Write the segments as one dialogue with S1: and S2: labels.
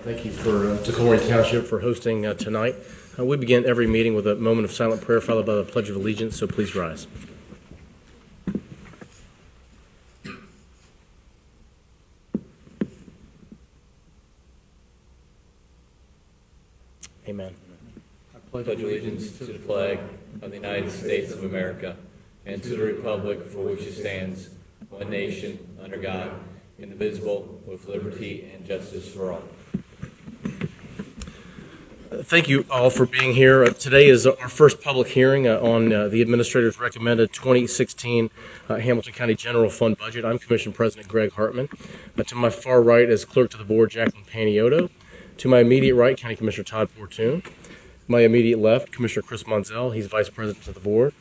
S1: Thank you to Colerain Township for hosting tonight. We begin every meeting with a moment of silent prayer followed by the Pledge of Allegiance, so please rise. Amen.
S2: I pledge allegiance to the flag of the United States of America and to the republic for which it stands, one nation, under God, indivisible, with liberty and justice for all.
S1: Thank you all for being here. Today is our first public hearing on the Administrator's recommended 2016 Hamilton County General Fund budget. I'm Commission President Greg Hartman. To my far right is Clerk to the Board Jacqueline Paniotto. To my immediate right, County Commissioner Todd Fortune. My immediate left, Commissioner Chris Monzel. He's Vice President of the Board.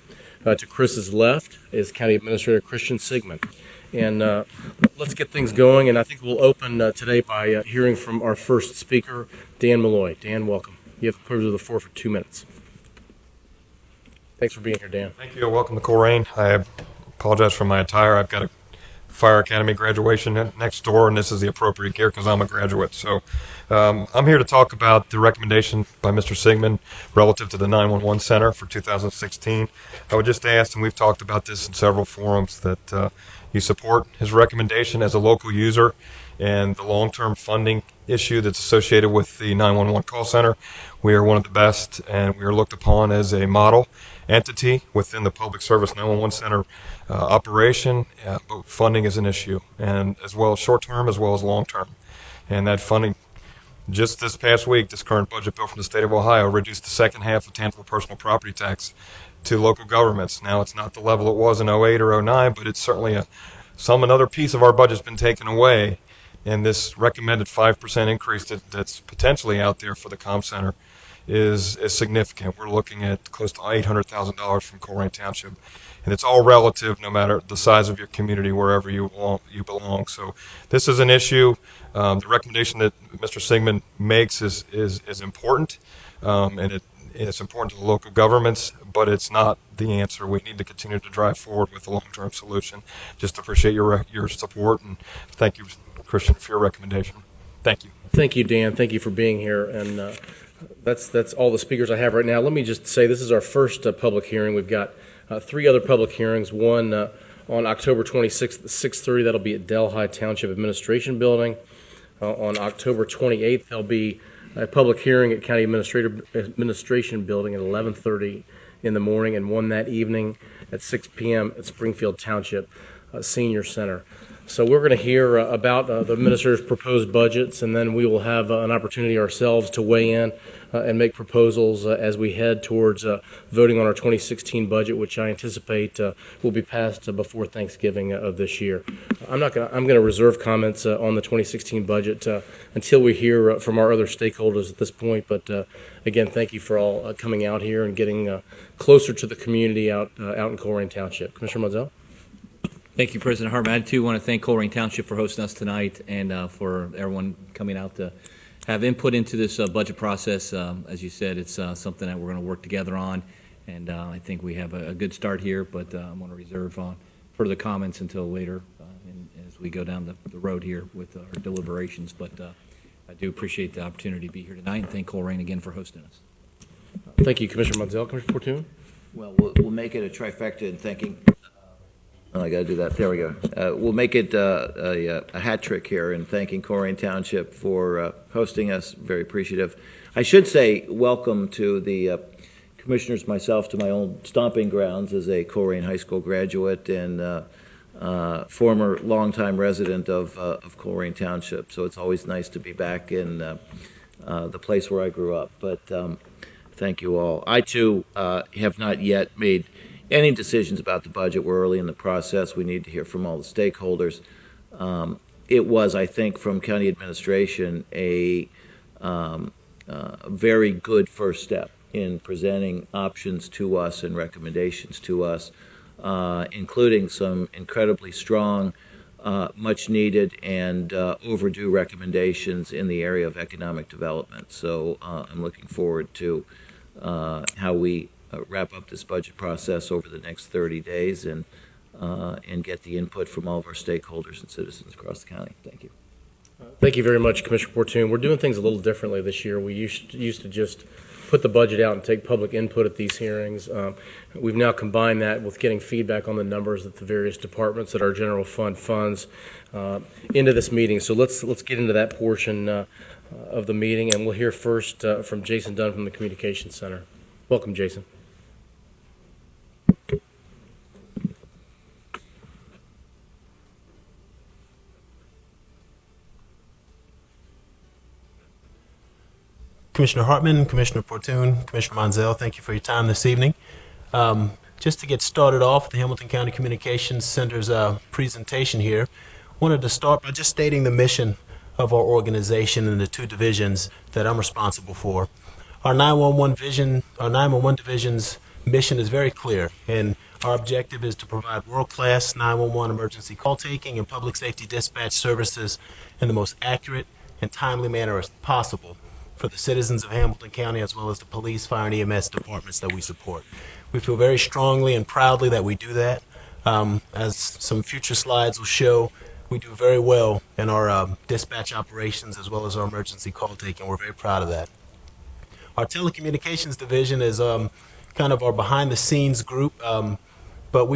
S1: To Chris's left is County Administrator Christian Sigmund. And let's get things going. And I think we'll open today by hearing from our first speaker, Dan Malloy. Dan, welcome. You have the privilege of the floor for 2 minutes. Thanks for being here, Dan.
S3: Thank you. Welcome to Colerain. I apologize for my attire. I've got a Fire Academy graduation next door, and this is the appropriate gear because I'm a graduate. So I'm here to talk about the recommendation by Mr. Sigmund relative to the 911 Center for 2016. I would just ask, and we've talked about this in several forums, that you support his recommendation as a local user and the long-term funding issue that's associated with the 911 call center. We are one of the best, and we are looked upon as a model entity within the public service 911 center operation, but funding is an issue, and as well as short-term as well as long-term. And that funding, just this past week, this current budget bill from the state of Ohio reduced the second half of tangible personal property tax to local governments. Now, it's not the level it was in 08 or 09, but it's certainly another piece of our budget's been taken away. And this recommended 5% increase that's potentially out there for the comm center is significant. We're looking at close to $800,000 from Colerain Township. And it's all relative, no matter the size of your community, wherever you belong. So this is an issue. The recommendation that Mr. Sigmund makes is important, and it's important to the local governments, but it's not the answer. We need to continue to drive forward with a long-term solution. Just appreciate your support, and thank you, Christian, for your recommendation. Thank you.
S1: Thank you, Dan. Thank you for being here. And that's all the speakers I have right now. Let me just say this is our first public hearing. We've got 3 other public hearings, one on October 26th at 6:30. That'll be at Delhi Township Administration Building. On October 28th, there'll be a public hearing at County Administration Building at 11:30 in the morning, and one that evening at 6 p.m. at Springfield Township Senior Center. So we're going to hear about the minister's proposed budgets, and then we will have an opportunity ourselves to weigh in and make proposals as we head towards voting on our 2016 budget, which I anticipate will be passed before Thanksgiving of this year. I'm going to reserve comments on the 2016 budget until we hear from our other stakeholders at this point. But again, thank you for all coming out here and getting closer to the community out in Colerain Township. Commissioner Monzel?
S2: Thank you, President Hartman. I, too, want to thank Colerain Township for hosting us tonight and for everyone coming out to have input into this budget process. As you said, it's something that we're going to work together on, and I think we have a good start here, but I'm going to reserve further comments until later as we go down the road here with our deliberations. But I do appreciate the opportunity to be here tonight, and thank Colerain again for hosting us.
S1: Thank you, Commissioner Monzel. Commissioner Fortune?
S4: Well, we'll make it a trifecta in thanking. Oh, I got to do that. There we go. We'll make it a hat trick here in thanking Colerain Township for hosting us. Very appreciative. I should say welcome to the commissioners, myself, to my old stomping grounds as a Colerain High School graduate and former longtime resident of Colerain Township. So it's always nice to be back in the place where I grew up. But thank you all. I, too, have not yet made any decisions about the budget. We're early in the process. We need to hear from all the stakeholders. It was, I think, from county administration, a very good first step in presenting options to us and recommendations to us, including some incredibly strong, much needed and overdue recommendations in the area of economic development. So I'm looking forward to how we wrap up this budget process over the next 30 days and get the input from all of our stakeholders and citizens across the county. Thank you.
S1: Thank you very much, Commissioner Fortune. We're doing things a little differently this year. We used to just put the budget out and take public input at these hearings. We've now combined that with getting feedback on the numbers that the various departments that our general fund funds into this meeting. So let's get into that portion of the meeting, and we'll hear first from Jason Dunn from the Communications Center. Welcome, Jason.
S5: Commissioner Hartman, Commissioner Fortune, Commissioner Monzel, thank you for your time this evening. Just to get started off, the Hamilton County Communications Center's presentation here, wanted to start by just stating the mission of our organization and the two divisions that I'm responsible for. Our 911 division's mission is very clear, and our objective is to provide world-class 911 emergency call taking and public safety dispatch services in the most accurate and timely manner as possible for the citizens of Hamilton County, as well as the police, fire, and EMS departments that we support. We feel very strongly and proudly that we do that. As some future slides will show, we do very well in our dispatch operations as well as our emergency call taking. We're very proud of that. Our telecommunications division is kind of our behind-the-scenes group, but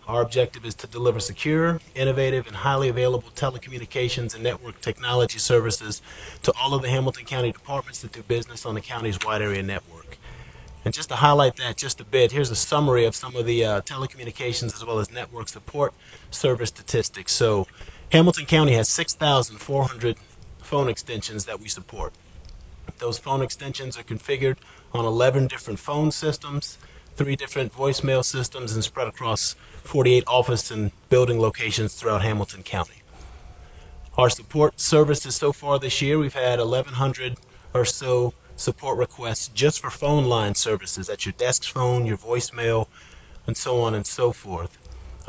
S5: our objective is to deliver secure, innovative, and highly available telecommunications and network technology services to all of the Hamilton County departments that do business on the county's wide area network. And just to highlight that just a bit, here's a summary of some of the telecommunications as well as network support service statistics. So Hamilton County has 6,400 phone extensions that we support. Those phone extensions are configured on 11 different phone systems, 3 different voicemail systems, and spread across 48 office and building locations throughout Hamilton County. Our support services so far this year, we've had 1,100 or so support requests just for phone line services. That's your desk phone, your voicemail, and so on and so forth.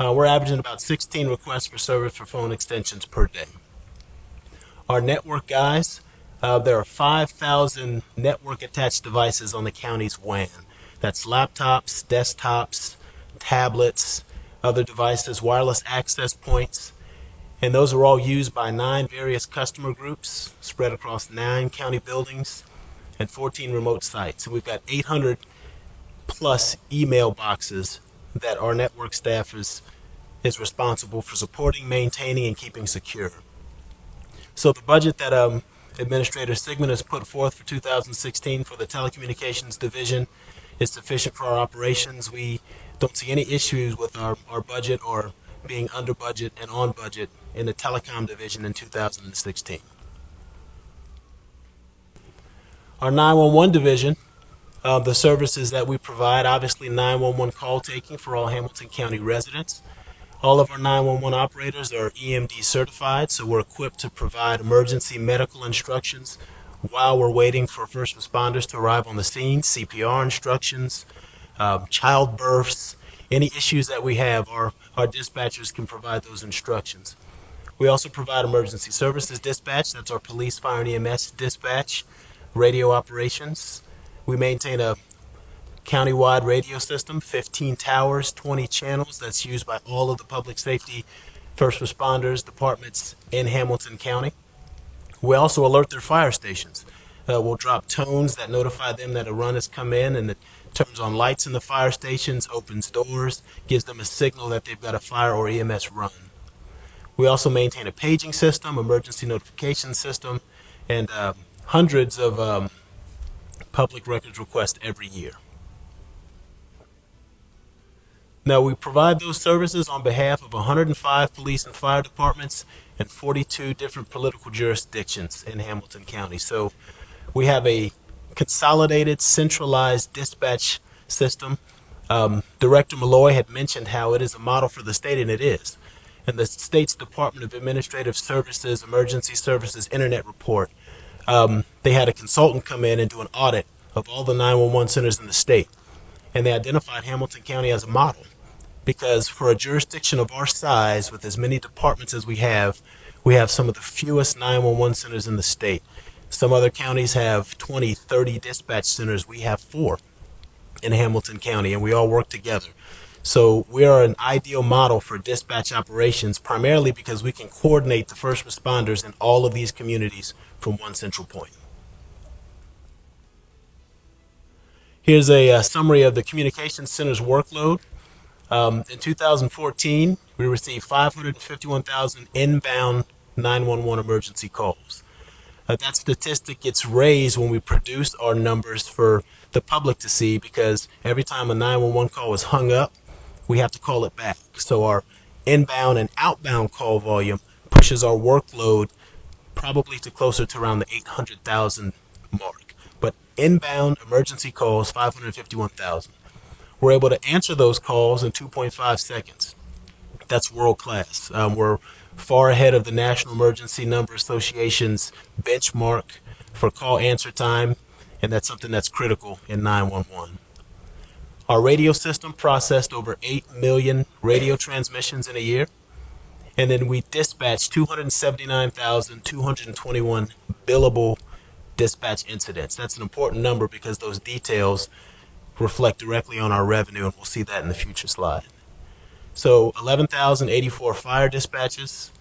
S5: We're averaging about 16 requests for service for phone extensions per day. Our network guys, there are 5,000 network-attached devices on the county's WAN. That's laptops, desktops, tablets, other devices, wireless access points, and those are all used by 9 various customer groups spread across 9 county buildings and 14 remote sites. And we've got 800 plus email boxes that our network staff is responsible for supporting, maintaining, and keeping secure. So the budget that Administrator Sigmund has put forth for 2016 for the telecommunications division is sufficient for our operations. We don't see any issues with our budget or being under budget and on budget in the telecom division in 2016. Our 911 division, the services that we provide, obviously 911 call taking for all Hamilton County residents. All of our 911 operators are EMD certified, so we're equipped to provide emergency medical instructions while we're waiting for first responders to arrive on the scene, CPR instructions, childbirths, any issues that we have, our dispatchers can provide those instructions. We also provide emergency services dispatch, that's our police, fire, and EMS dispatch, radio operations. We maintain a countywide radio system, 15 towers, 20 channels that's used by all of the public safety first responders departments in Hamilton County. We also alert their fire stations. We'll drop tones that notify them that a run has come in, and it turns on lights in the fire stations, opens doors, gives them a signal that they've got a fire or EMS run. We also maintain a paging system, emergency notification system, and hundreds of public records requests every year. Now, we provide those services on behalf of 105 police and fire departments and 42 different political jurisdictions in Hamilton County. So we have a consolidated, centralized dispatch system. Director Malloy had mentioned how it is a model for the state, and it is. In the state's Department of Administrative Services, Emergency Services Internet Report, they had a consultant come in and do an audit of all the 911 centers in the state. And they identified Hamilton County as a model because for a jurisdiction of our size, with as many departments as we have some of the fewest 911 centers in the state. Some other counties have 20, 30 dispatch centers. We have 4 in Hamilton County, and we all work together So we are an ideal model for dispatch operations, primarily because we can coordinate the first responders in all of these communities from one central point. Here's a summary of the communications center's workload. In 2014, we received 551,000 inbound 911 emergency calls. That statistic gets raised when we produce our numbers for the public to see, because every time a 911 call is hung up, we have to call it back. So our inbound and outbound call volume pushes our workload probably to closer to around the 800,000 mark. But inbound emergency calls, 551,000. We're able to answer those calls in 2.5 seconds. That's world class. We're far ahead of the National Emergency Number Association's benchmark for call answer time, and that's something that's critical in 911. Our radio system processed over 8 million radio transmissions in a year, and then we dispatched 279,221 billable dispatch incidents. That's an important number because those details reflect directly on our revenue, and we'll see that in the future slide. So 11,084 fire dispatches,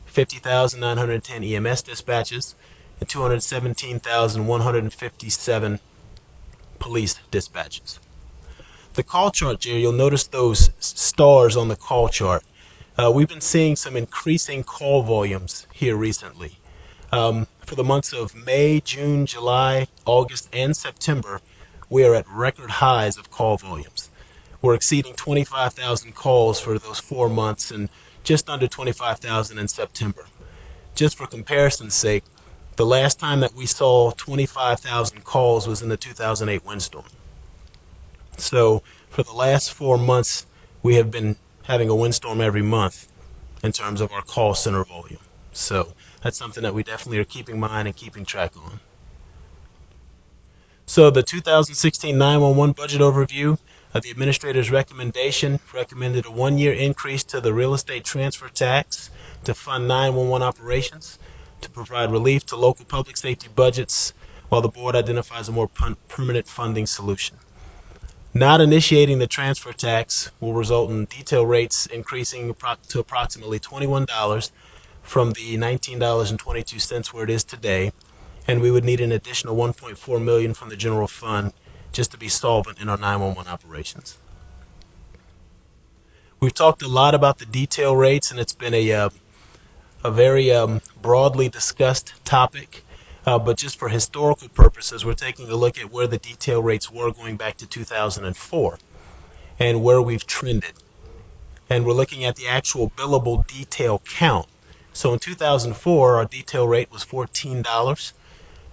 S5: 50,910 EMS dispatches, and 217,157 police dispatches. The call chart, Jerry, you'll notice those stars on the call chart. We've been seeing some increasing call volumes here recently. For the months of May, June, July, August, and September, we are at record highs of call volumes. We're exceeding 25,000 calls for those 4 months and just under 25,000 in September. Just for comparison's sake, the last time that we saw 25,000 calls was in the 2008 windstorm. So for the last 4 months, we have been having a windstorm every month in terms of our call center volume. So that's something that we definitely are keeping in mind and keeping track on. So the 2016 911 budget overview, the administrator's recommended a 1-year increase to the real estate transfer tax to fund 911 operations, to provide relief to local public safety budgets, while the board identifies a more permanent funding solution. Not initiating the transfer tax will result in detail rates increasing to approximately $21 from the $19.22 where it is today, and we would need an additional $1.4 million from the general fund just to be solvent in our 911 operations. We've talked a lot about the detail rates, and it's been a very broadly discussed topic. But just for historical purposes, we're taking a look at where the detail rates were going back to 2004 and where we've trended. And we're looking at the actual billable detail count. So in 2004, our detail rate was $14,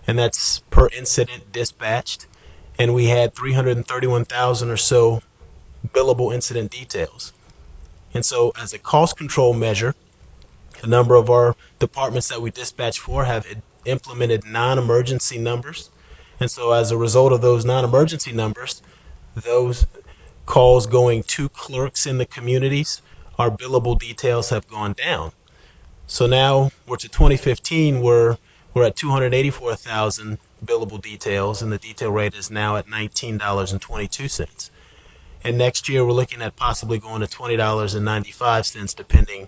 S5: and that's per incident dispatched. And we had 331,000 or so billable incident details. And so as a cost control measure, a number of our departments that we dispatch for have implemented non-emergency numbers. And so as a result of those non-emergency numbers, those calls going to clerks in the communities, our billable details have gone down. So now we're to 2015, we're at 284,000 billable details, and the detail rate is now at $19.22. And next year we're looking at possibly going to $20.95, depending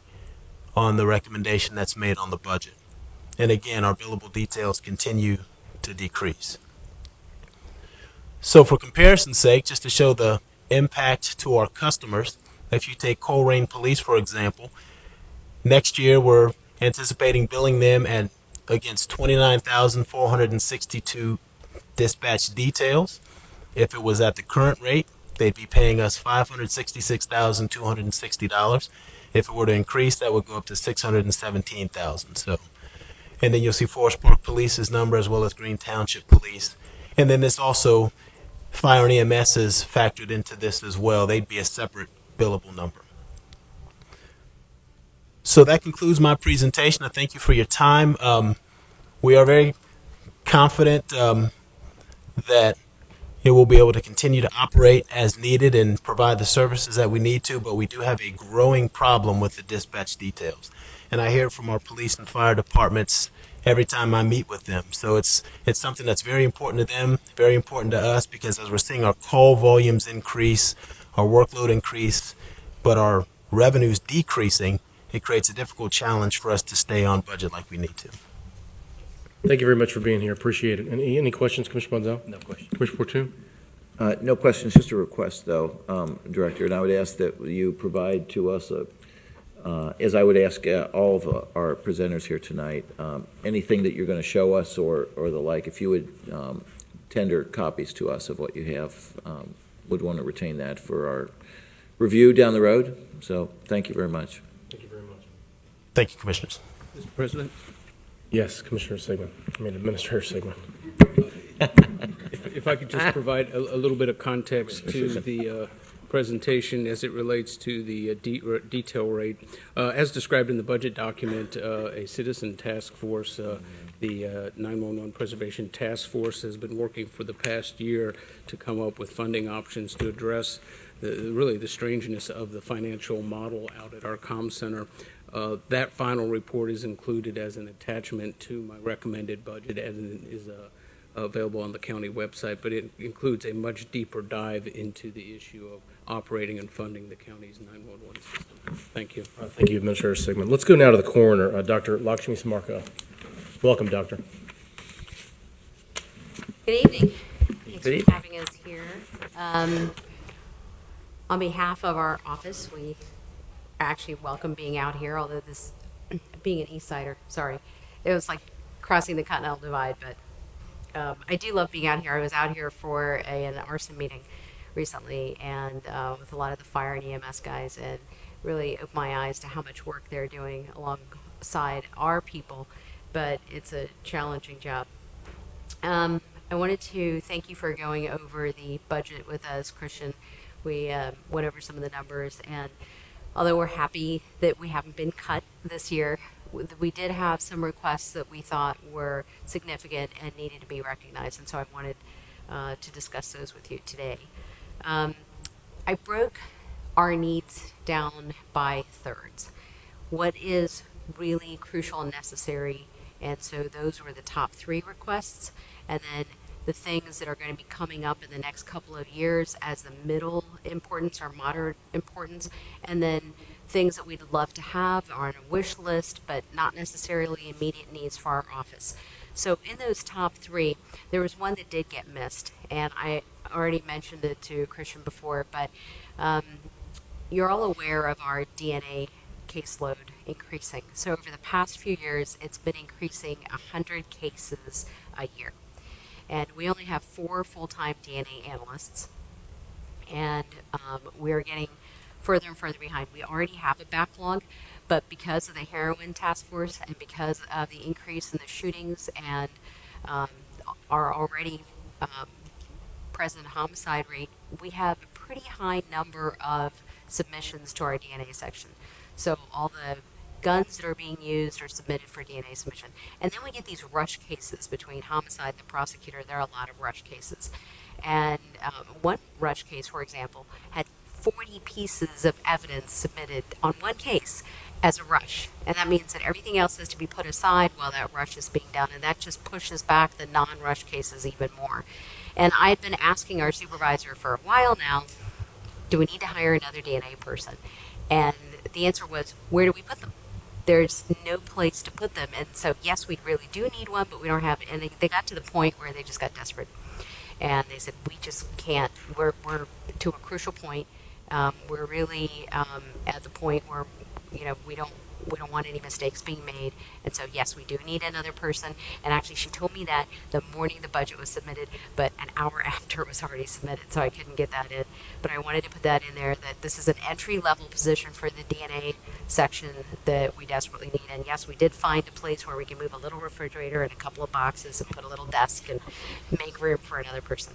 S5: on the recommendation that's made on the budget. And again, our billable details continue to decrease. So for comparison's sake, just to show the impact to our customers, if you take Colerain Police, for example, next year we're anticipating billing them against 29,462 dispatch details. If it was at the current rate, they'd be paying us $566,260. If it were to increase, that would go up to $617,000. So, and then you'll see Forest Park Police's number as well as Green Township Police. And then this also, Fire and EMS is factored into this as well. They'd be a separate billable number. So that concludes my presentation. I thank you for your time. We are very confident that we'll be able to continue to operate as needed and provide the services that we need to, but we do have a growing problem with the dispatch details. And I hear it from our police and fire departments every time I meet with them. So it's something that's very important to them, very important to us, because as we're seeing our call volumes increase, our workload increased, but our revenues decreasing, it creates a difficult challenge for us to stay on budget like we need to.
S1: Thank you very much for being here. Appreciate it. Any questions, Commissioner Monzel?
S2: No question.
S1: Commissioner Fortune?
S4: No questions, just a request, though, Director, and I would ask that you provide to us, as I would ask all of our presenters here tonight, anything that you're going to show us or the like, if you would tender copies to us of what you have, would want to retain that for our review down the road. So thank you very much.
S1: Thank you very much.
S5: Thank you, Commissioners.
S6: Mr. President,
S1: Yes, Commissioner Sigmund. Administrator Sigmund.
S6: if I could just provide a little bit of context to the presentation as it relates to the detail rate. As described in the budget document, a citizen task force, the 911 Preservation Task Force, has been working for the past year to come up with funding options to address really the strangeness of the financial model out at our comm center. That final report is included as an attachment to my recommended budget and is available on the county website, but it includes a much deeper dive into the issue of operating and funding the county's 911 system. Thank you.
S1: Thank you, Administrator Sigmund. Let's go now to the coroner, Dr. Lakshmi Samarkar. Welcome, Doctor.
S7: Good evening. Thanks
S4: Good
S7: for having us here. On behalf of our office, we actually welcome being out here, although this, being an East Sider, sorry, it was like crossing the Continental Divide, but I do love being out here. I was out here for an arson meeting recently and with a lot of the fire and EMS guys, and really opened my eyes to how much work they're doing alongside our people, but it's a challenging job. I wanted to thank you for going over the budget with us, Christian. We went over some of the numbers, and although we're happy that we haven't been cut this year, we did have some requests that we thought were significant and needed to be recognized, and so I wanted to discuss those with you today. I broke our needs down by thirds. What is really crucial and necessary, and so those were the top 3 requests, and then the things that are going to be coming up in the next couple of years as the middle importance or moderate importance, and then things that we'd love to have are on a wish list, but not necessarily immediate needs for our office. So in those top 3, there was one that did get missed, and I already mentioned it to Christian before, but you're all aware of our DNA caseload increasing. So over the past few years, it's been increasing 100 cases a year. And we only have 4 full-time DNA analysts, and we're getting further and further behind. We already have a backlog, but because of the heroin task force and because of the increase in the shootings and our already present homicide rate, we have a pretty high number of submissions to our DNA section. So all the guns that are being used are submitted for DNA submission. And then we get these rush cases between homicide and the prosecutor. There are a lot of rush cases. And one rush case, for example, had 40 pieces of evidence submitted on one case as a rush. And that means that everything else has to be put aside while that rush is being done. And that just pushes back the non-rush cases even more. And I've been asking our supervisor for a while now, do we need to hire another DNA person? And the answer was, where do we put them? There's no place to put them. And so, yes, we really do need one, but we don't have it. And they got to the point where they just got desperate. And they said, we just can't. We're to a crucial point. We're really at the point where, we don't want any mistakes being made. And so, yes, we do need another person. And actually, she told me that the morning the budget was submitted, but an hour after it was already submitted, so I couldn't get that in. But I wanted to put that in there, that this is an entry-level position for the DNA section that we desperately need. And yes, we did find a place where we can move a little refrigerator and a couple of boxes and put a little desk and make room for another person.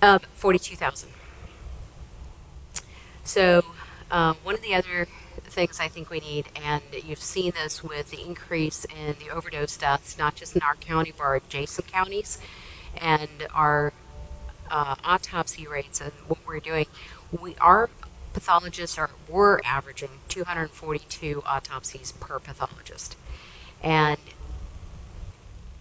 S7: $42,000. So one of the other things I think we need, and you've seen this with the increase in the overdose deaths, not just in our county, but our adjacent counties, and our autopsy rates and what we're doing. Our pathologists were averaging 242 autopsies per pathologist. And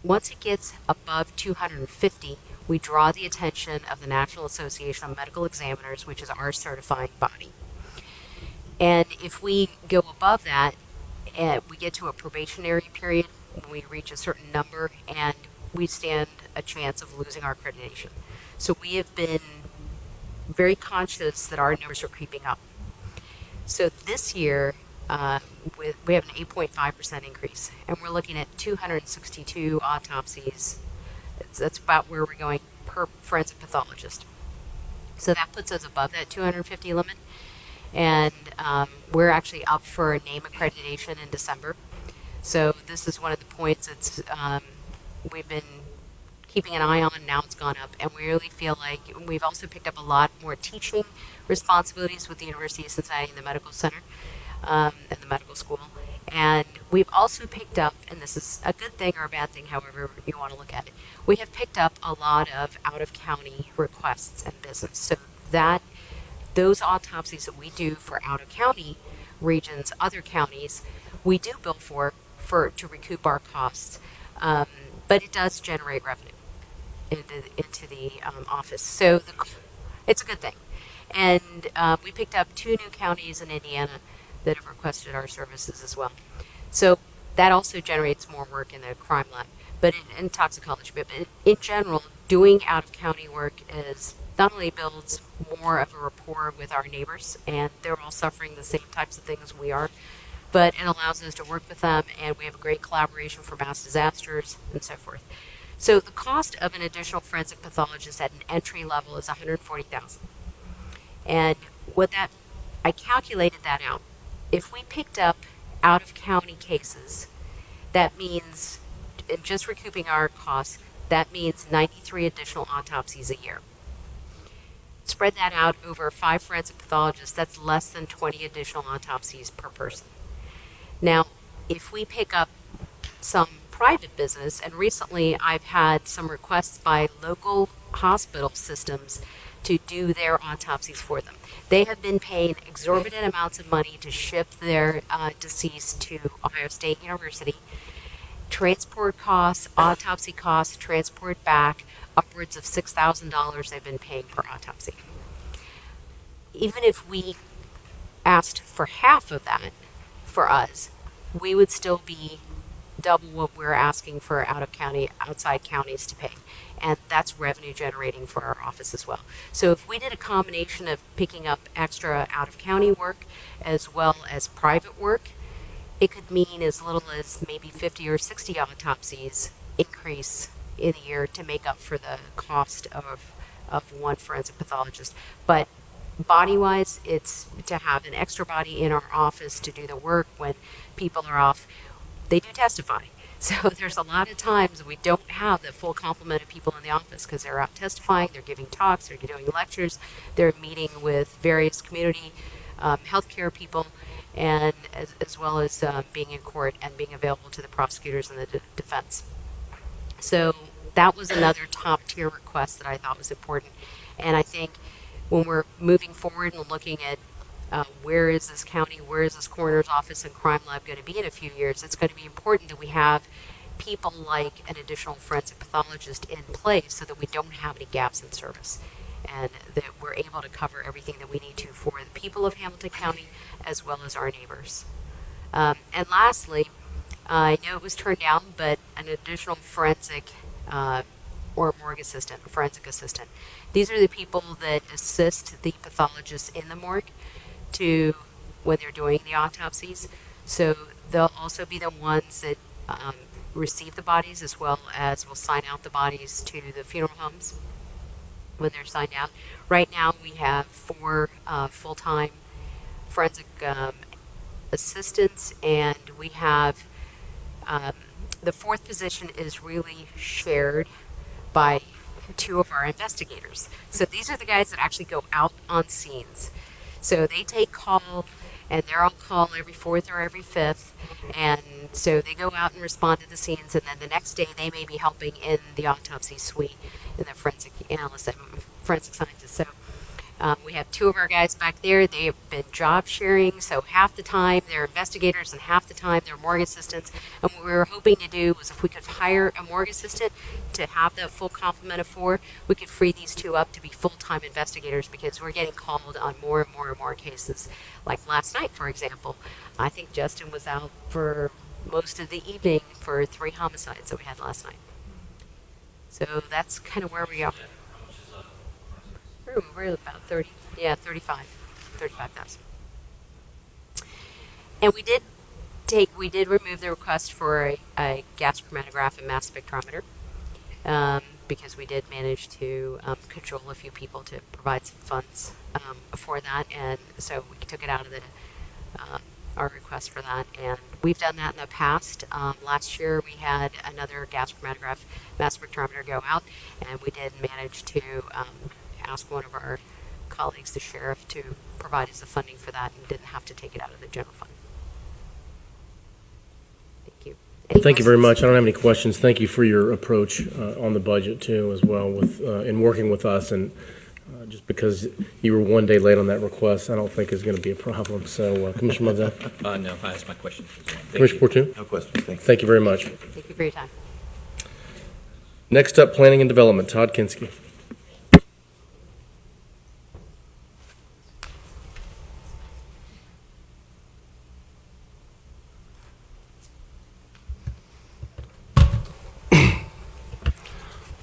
S7: Once it gets above 250, we draw the attention of the National Association of Medical Examiners, which is our certifying body. And if we go above that, we get to a probationary period when we reach a certain number, and we stand a chance of losing our accreditation. So we have been very conscious that our numbers are creeping up. So this year, we have an 8.5% increase, and we're looking at 262 autopsies. That's about where we're going per forensic pathologist. So that puts us above that 250 limit, and we're actually up for a name accreditation in December. So this is one of the points that's we've been keeping an eye on. Now it's gone up, and we really feel like we've also picked up a lot more teaching responsibilities with the University of Cincinnati and the Medical Center and the medical school. And we've also picked up, and this is a good thing or a bad thing, however you want to look at it, we have picked up a lot of out-of-county requests and business. So that those autopsies that we do for out-of-county regions, other counties, we do bill for to recoup our costs. But it does generate revenue into the office. So it's a good thing. And we picked up 2 new counties in Indiana that have requested our services as well. So that also generates more work in the crime lab, but in toxicology. But in general, doing out-of-county work is not only builds more of a rapport with our neighbors, and they're all suffering the same types of things we are, but it allows us to work with them, and we have a great collaboration for mass disasters and so forth. So the cost of an additional forensic pathologist at an entry level is $140,000. And I calculated that out. If we picked up out-of-county cases, that means, in just recouping our costs, that means 93 additional autopsies a year. Spread that out over 5 forensic pathologists, that's less than 20 additional autopsies per person. Now, if we pick up some private business, and recently I've had some requests by local hospital systems to do their autopsies for them. They have been paying exorbitant amounts of money to ship their deceased to Ohio State University. Transport costs, autopsy costs, transport back, upwards of $6,000 they've been paying per autopsy. Even if we asked for half of that for us, we would still be double what we're asking for outside counties to pay. And that's revenue generating for our office as well. So if we did a combination of picking up extra out-of-county work as well as private work, it could mean as little as maybe 50 or 60 autopsies increase in a year to make up for the cost of one forensic pathologist. But body-wise, it's to have an extra body in our office to do the work when people are off. They do testify. So there's a lot of times we don't have the full complement of people in the office because they're out testifying, they're giving talks, they're doing lectures, they're meeting with various community healthcare people, and as well as being in court and being available to the prosecutors and the defense. So that was another top tier request that I thought was important. And I think when we're moving forward and looking at where is this county, where is this coroner's office and crime lab going to be in a few years, it's going to be important that we have people like an additional forensic pathologist in place so that we don't have any gaps in service and that we're able to cover everything that we need to for the people of Hamilton County as well as our neighbors. And lastly, I know it was turned down, but an additional forensic or morgue assistant, forensic assistant. These are the people that assist the pathologists in the morgue to when they're doing the autopsies. So they'll also be the ones that receive the bodies as well as will sign out the bodies to the funeral homes when they're signed out. Right now we have 4 full-time forensic assistants, and we have the 4th position is really shared by 2 of our investigators. So these are the guys that actually go out on scenes. So they take call, and they're on call every 4th or every 5th, and so they go out and respond to the scenes, and then the next day they may be helping in the autopsy suite in the forensic analyst and forensic scientist. So We have two of our guys back there. They have been job sharing, so half the time they're investigators and half the time they're morgue assistants. And what we were hoping to do was if we could hire a morgue assistant to have that full complement of four, we could free these two up to be full-time investigators because we're getting called on more and more and more cases. Like last night, for example, I think Justin was out for most of the evening for 3 homicides that we had last night. So that's kind of where we are. We're about 35,000. And we did remove the request for a gas chromatograph and mass spectrometer because we did manage to control a few people to provide some funds for that, and so we took it out of our request for that. And we've done that in the past. Last year we had another gas chromatograph mass spectrometer go out, and we did manage to ask one of our colleagues, the sheriff, to provide us the funding for that and didn't have to take it out of the general fund. Thank you.
S1: Thank you very much. I don't have any questions. Thank you for your approach on the budget too, as well, with in working with us. And just because you were one day late on that request, I don't think is going to be a problem. So, Commissioner Mizell?
S2: No, I asked my question.
S1: Commissioner Fortune?
S4: No questions. Thank you.
S1: Thank you very much.
S7: Thank you for your time.
S1: Next up, Planning and Development. Todd Kinski.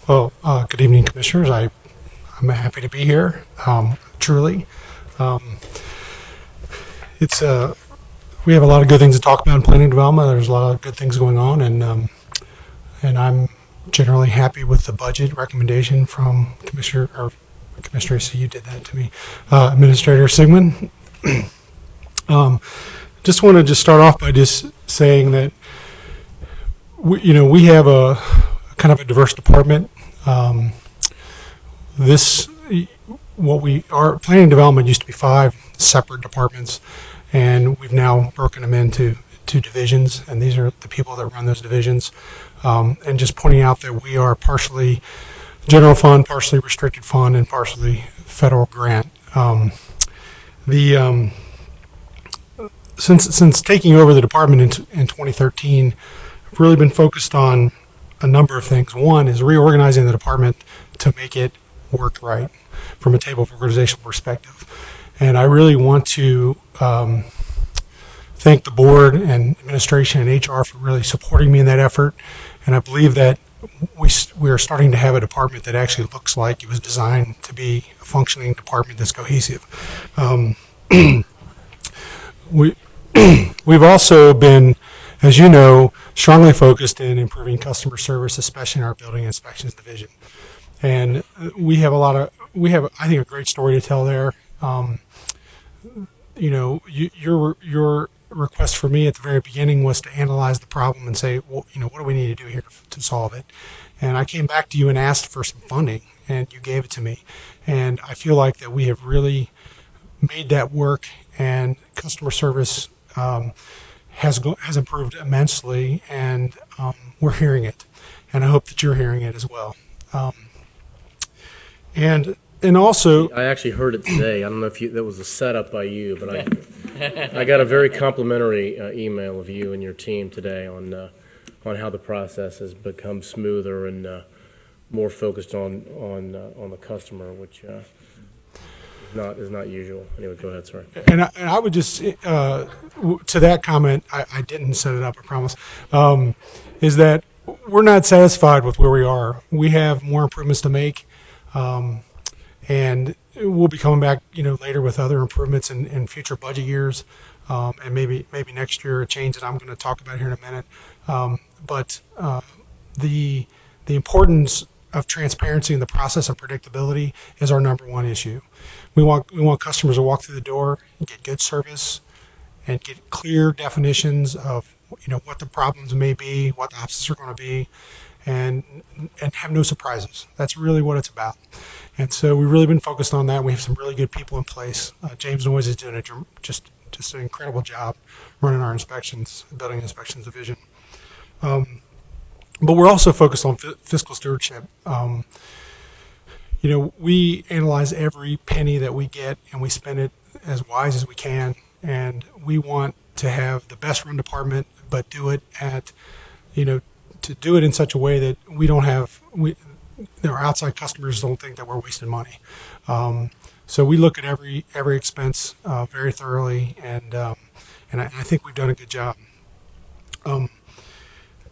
S8: Well, good evening, Commissioners. I'm happy to be here, truly. We have a lot of good things to talk about in planning and development. There's a lot of good things going on, and I'm generally happy with the budget recommendation from Commissioner, so you did that to me, Administrator Sigmund. Just want to start off by just saying that we have a kind of a diverse department. Our planning and development used to be 5 separate departments, and we've now broken them into 2 divisions, and these are the people that run those divisions. And just pointing out that we are partially general fund, partially restricted fund, and partially federal grant. Since taking over the department in 2013, I've really been focused on a number of things. One is reorganizing the department to make it work right from a table of organizational perspective. And I really want to thank the board and administration and HR for really supporting me in that effort. And I believe that we are starting to have a department that actually looks like it was designed to be a functioning department that's cohesive. We've also been, as you know, strongly focused in improving customer service, especially in our building inspections division. And we have, I think, a great story to tell there. Your request for me at the very beginning was to analyze the problem and say, well, what do we need to do here to solve it? And I came back to you and asked for some funding, and you gave it to me. And I feel like that we have really made that work, and customer service has improved immensely, and we're hearing it, and I hope that you're hearing it as well. And also,
S1: I actually heard it today. I don't know if that was a setup by you, but I got a very complimentary email of you and your team today on how the process has become smoother and more focused on the customer, which is not usual. Anyway, go ahead. Sorry.
S8: And I would just to that comment, I didn't set it up, I promise. Is that we're not satisfied with where we are. We have more improvements to make. And we'll be coming back, later with other improvements in future budget years, and maybe next year a change that I'm going to talk about here in a minute. But the importance of transparency in the process and predictability is our number one issue. We want customers to walk through the door and get good service and get clear definitions of what the problems may be, what the options are going to be, and have no surprises. That's really what it's about. And so we've really been focused on that. We have some really good people in place. James Noyes is doing just an incredible job running our building inspections division. But we're also focused on fiscal stewardship. we analyze every penny that we get and we spend it as wise as we can. And we want to have the best run department, but do it to do it in such a way that our outside customers don't think that we're wasting money. So we look at every expense very thoroughly, and I think we've done a good job.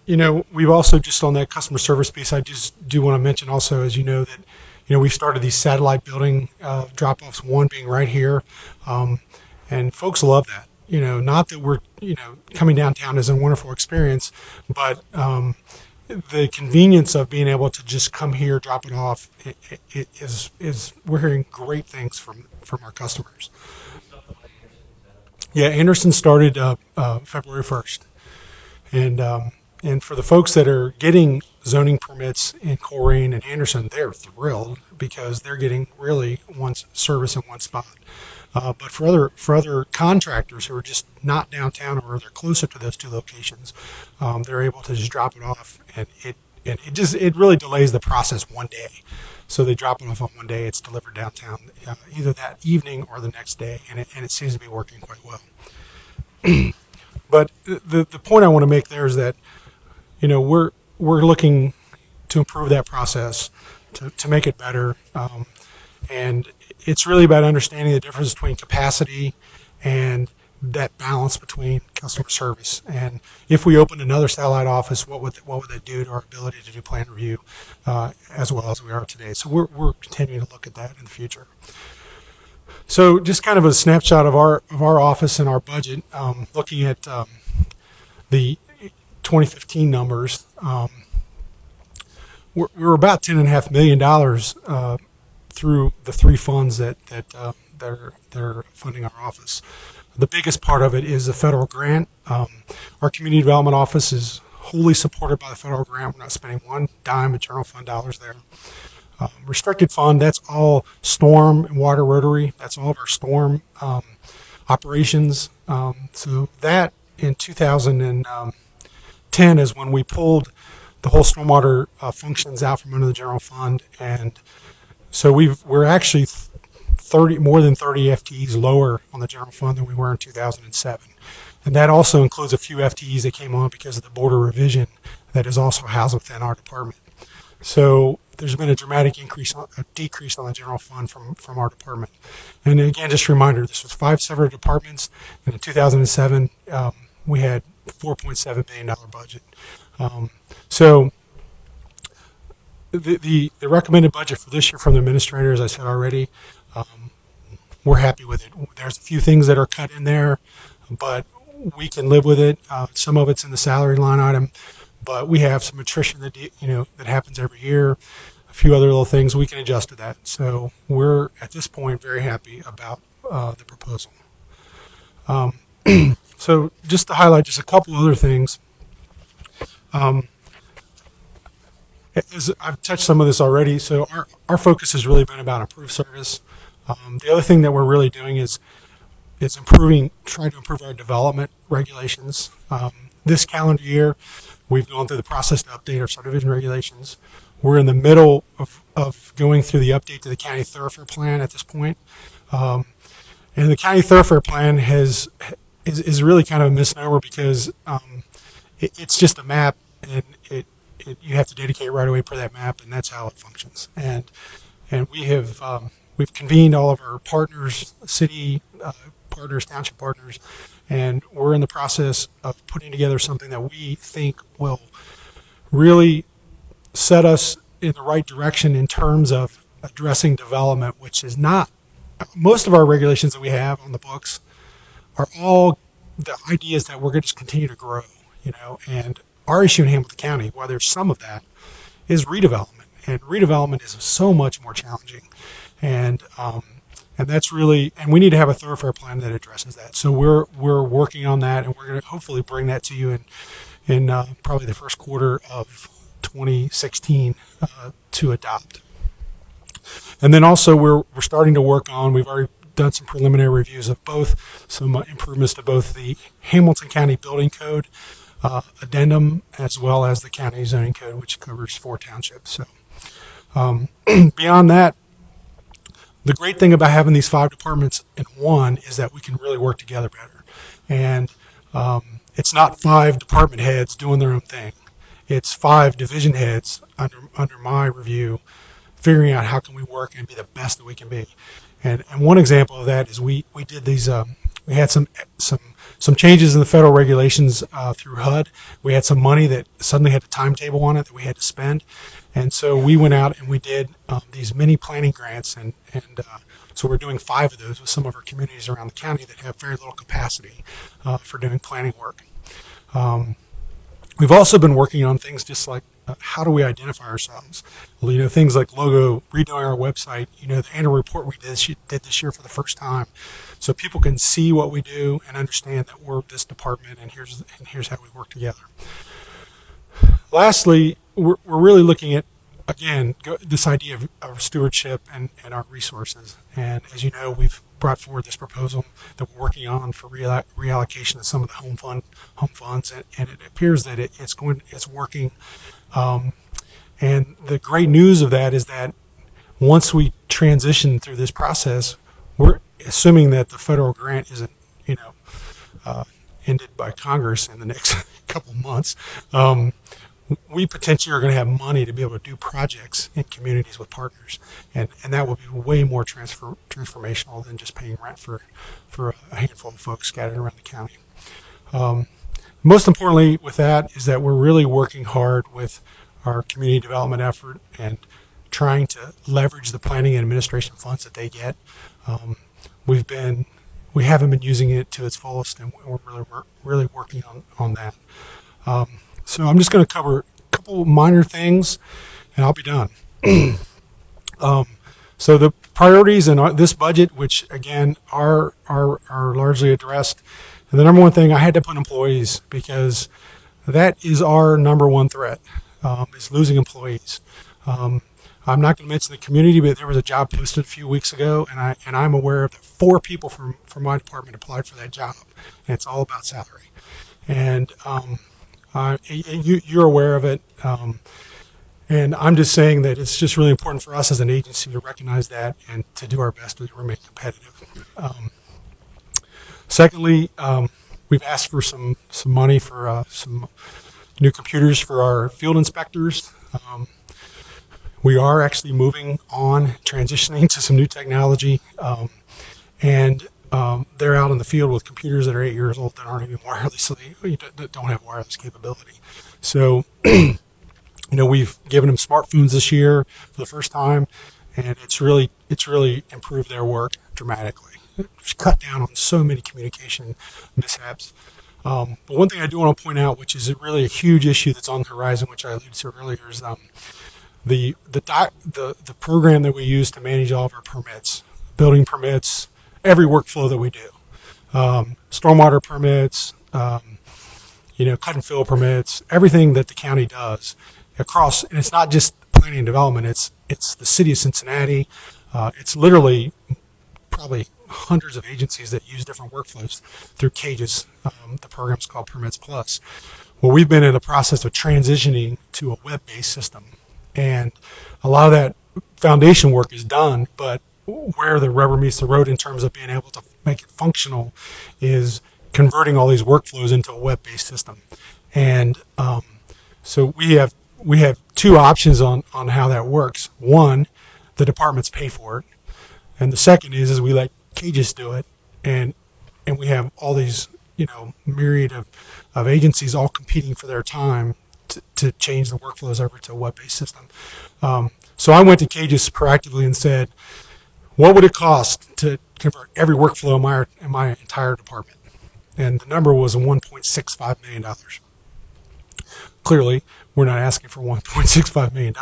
S8: We've also, just on that customer service piece, I just do want to mention also, as you know, that we've started these satellite building drop-offs, one being right here, and folks love that. Not that we're coming downtown is a wonderful experience, but the convenience of being able to just come here, drop it off, is we're hearing great things from our customers. Yeah, Anderson started February 1st, and for the folks that are getting zoning permits in Colerain and Anderson, they're thrilled because they're getting really one service in one spot. But for other contractors who are just not downtown or they're closer to those two locations, they're able to just drop it off, and it really delays the process one day. So they drop it off on one day, it's delivered downtown either that evening or the next day, and it seems to be working quite well. But the point I want to make there is that we're looking to improve that process, to make it better, and it's really about understanding the difference between capacity and that balance between customer service. And if we opened another satellite office, what would that do to our ability to do plan review as well as we are today? So we're continuing to look at that in the future. So just kind of a snapshot of our office and our budget, looking at the 2015 numbers. We're about $10.5 million through the three funds that are funding our office. The biggest part of it is the federal grant. Our community development office is wholly supported by the federal grant. We're not spending one dime of general fund dollars there. Restricted fund, that's all storm and water rotary. That's all of our storm operations. So that in 2010 is when we pulled the whole stormwater functions out from under the general fund, and so we're actually more than 30 FTEs lower on the general fund than we were in 2007. And that also includes a few FTEs that came on because of the border revision that is also housed within our department. So there's been a dramatic decrease on the general fund from our department. And again, just a reminder, this was 5 separate departments, and in 2007, we had $4.7 billion budget. So the recommended budget for this year from the administrator, as I said already, we're happy with it. There's a few things that are cut in there, but we can live with it. Some of it's in the salary line item, but we have some attrition that happens every year. A few other little things, we can adjust to that. So we're at this point very happy about the proposal. So just to highlight just a couple other things. As I've touched some of this already, so our focus has really been about improved service. The other thing that we're really doing is trying to improve our development regulations. This calendar year, we've gone through the process to update our subdivision regulations. We're in the middle of going through the update to the county thoroughfare plan at this point. And the county thoroughfare plan is really kind of a misnomer because it's just a map, and you have to dedicate right away per that map, and that's how it functions. And we've convened all of our partners, city partners, township partners, and we're in the process of putting together something that we think will really set us in the right direction in terms of addressing development, which is not most of our regulations that we have on the books are all the ideas that we're going to just continue to grow, and our issue in Hamilton County, while there's some of that, is redevelopment, and redevelopment is so much more challenging, and that's really, and we need to have a thoroughfare plan that addresses that. So we're working on that, and we're going to hopefully bring that to you in probably the first quarter of 2016 to adopt. And then also we're starting to work on, we've already done some preliminary reviews of some improvements to both the Hamilton County Building Code addendum as well as the county zoning code, which covers 4 townships. So beyond that, The great thing about having these 5 departments in one is that we can really work together better. And it's not 5 department heads doing their own thing. It's 5 division heads under my review, figuring out how can we work and be the best that we can be. And one example of that is we did these. We had some changes in the federal regulations through HUD. We had some money that suddenly had a timetable on it that we had to spend, and so we went out and we did these mini planning grants, and so we're doing 5 of those with some of our communities around the county that have very little capacity for doing planning work. We've also been working on things just like how do we identify ourselves? Well, things like logo, redoing our website, the annual report we did this year for the first time, so people can see what we do and understand that we're this department, and here's how we work together. Lastly, we're really looking at, again, this idea of stewardship and our resources. And as you know, we've brought forward this proposal that we're working on for reallocation of some of the home funds, and it appears that it's working. And the great news of that is that once we transition through this process, we're assuming that the federal grant isn't, ended by Congress in the next couple months. We potentially are going to have money to be able to do projects in communities with partners, and that will be way more transformational than just paying rent for a handful of folks scattered around the county. Most importantly with that is that we're really working hard with our community development effort and trying to leverage the planning and administration funds that they get. We haven't been using it to its fullest, and we're really working on that. So I'm just going to cover a couple minor things, and I'll be done. So the priorities in this budget, which again are largely addressed, and the number one thing I had to put employees, because that is our number one threat, is losing employees. I'm not going to mention the community, but there was a job posted a few weeks ago, and I'm aware that 4 people from my department applied for that job, and it's all about salary. And you're aware of it, and I'm just saying that it's just really important for us as an agency to recognize that and to do our best to remain competitive. Secondly, we've asked for some money for some new computers for our field inspectors. We are actually moving on, transitioning to some new technology, and they're out in the field with computers that are 8 years old that aren't even that don't have wireless capability. So, we've given them smartphones this year for the first time, and it's really improved their work dramatically. It's cut down on so many communication mishaps. But one thing I do want to point out, which is really a huge issue that's on the horizon, which I alluded to earlier, is the program that we use to manage all of our permits, building permits, every workflow that we do, stormwater permits, cut and fill permits, everything that the county does across, and it's not just planning and development, it's the city of Cincinnati, it's literally probably hundreds of agencies that use different workflows through CAGES. The program's called Permits Plus. Well, we've been in the process of transitioning to a web-based system, and a lot of that foundation work is done, but where the rubber meets the road in terms of being able to make it functional is converting all these workflows into a web-based system. And so we have 2 options on how that works. One, the departments pay for it, and the second is we let CAGES do it, and we have all these myriad of agencies all competing for their time to change the workflows over to a web-based system. So I went to CAGES proactively and said, what would it cost to convert every workflow in my entire department? And the number was $1.65 million. Clearly, we're not asking for $1.65 million.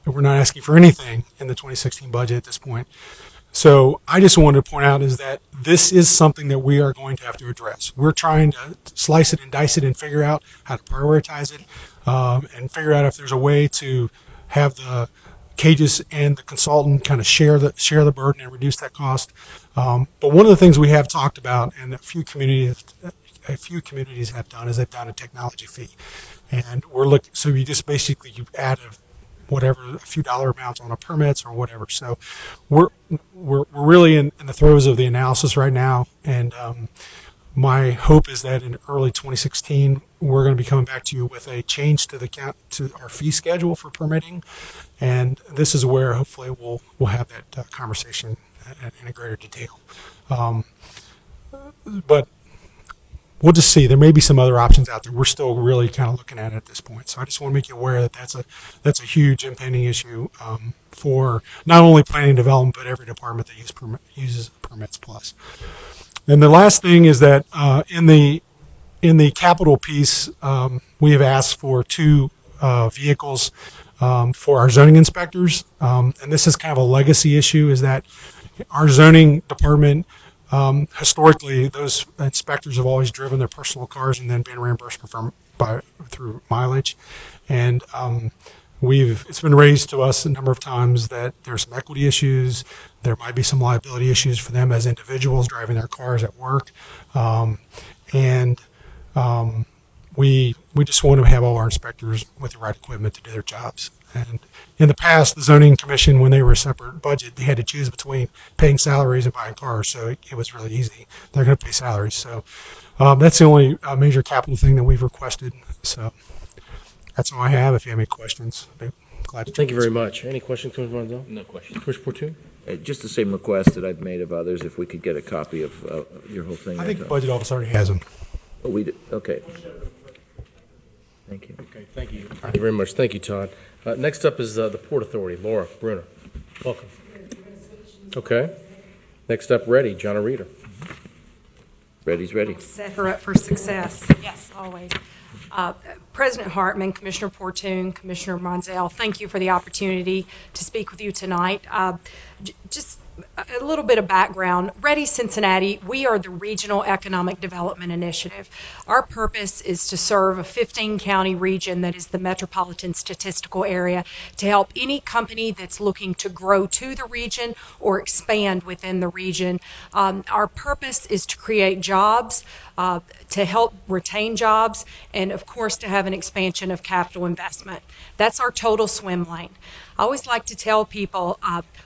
S8: We're not asking for anything in the 2016 budget at this point. So I just wanted to point out is that this is something that we are going to have to address. We're trying to slice it and dice it and figure out how to prioritize it, and figure out if there's a way to have the CAGES and the consultant kind of share the burden and reduce that cost. But one of the things we have talked about, and a few communities have done, is they've done a technology fee, and we're looking. So you just basically add whatever, a few dollar amounts on a permits or whatever. So we're really in the throes of the analysis right now, and my hope is that in early 2016 we're going to be coming back to you with a change to our fee schedule for permitting, and this is where hopefully we'll have that conversation in a greater detail. But we'll just see. There may be some other options out there. We're still really kind of looking at it at this point. So I just want to make you aware that that's a huge impending issue for not only planning and development, but every department that uses Permits Plus. And the last thing is that in the capital piece, we have asked for 2 vehicles for our zoning inspectors. And this is kind of a legacy issue, is that our zoning department, historically, those inspectors have always driven their personal cars and then been reimbursed through mileage. And it's been raised to us a number of times that there's some equity issues. There might be some liability issues for them as individuals driving their cars at work. We just want to have all our inspectors with the right equipment to do their jobs. And in the past, the zoning commission, when they were a separate budget, they had to choose between paying salaries and buying cars. So it was really easy. They're going to pay salaries. So that's the only major capital thing that we've requested. So that's all I have. If you have any questions, I'd be glad to.
S1: Thank you very much. Any questions, Commissioner Monzel?
S2: No question.
S1: Commissioner Fortune?
S4: Just the same request that I've made of others, if we could get a copy of your whole thing.
S8: I think the budget office already has them.
S4: Oh, we did, okay. Thank you.
S1: Okay, thank you. Thank you very much. Thank you, Todd. Next up is the Port Authority. Laura Bruner. Welcome. Okay. Next up, Ready, John Reeder.
S4: Ready's ready.
S9: Set her up for success. Yes, always. President Hartman, Commissioner Portune, Commissioner Monzel, thank you for the opportunity to speak with you tonight. Just a little bit of background. Ready Cincinnati, we are the Regional Economic Development Initiative. Our purpose is to serve a 15-county region that is the metropolitan statistical area to help any company that's looking to grow to the region or expand within the region. Our purpose is to create jobs, to help retain jobs, and of course to have an expansion of capital investment. That's our total swim lane. I always like to tell people